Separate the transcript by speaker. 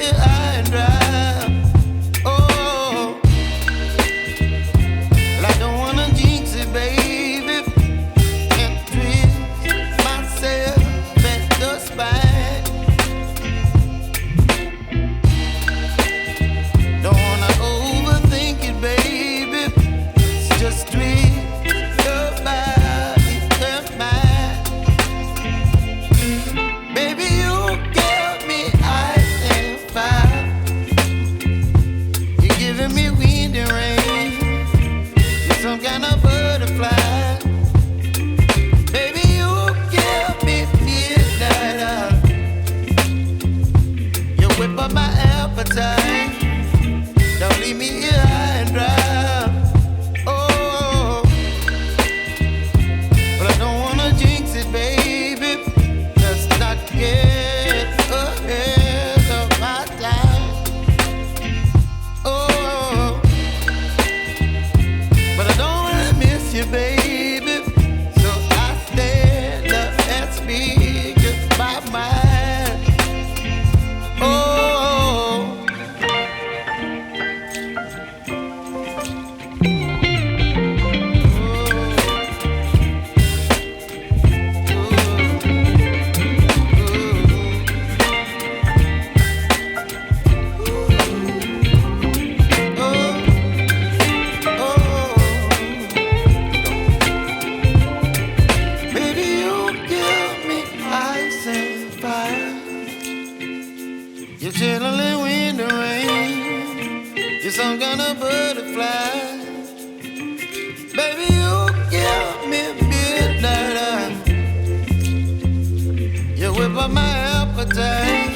Speaker 1: here high and dry. Oh, well, I don't wanna jinx it, baby, and twist myself at the spine. Don't wanna overthink it, baby. It's just twist your body and mine. Baby, you give me ice and fire. You're giving me wind and rain. You're some kind of butterfly. Baby, you give me midnight. You whip up my appetite. Don't leave me here high and dry. Oh, but I don't wanna jinx it, baby. Let's not get ahead of my time. Oh, but I don't wanna miss you, baby. So I stand up and speak my mind. Oh. Baby, you give me ice and fire. You're chilling wind and rain. You're some kind of butterfly. Baby, you give me midnight. You whip up my appetite.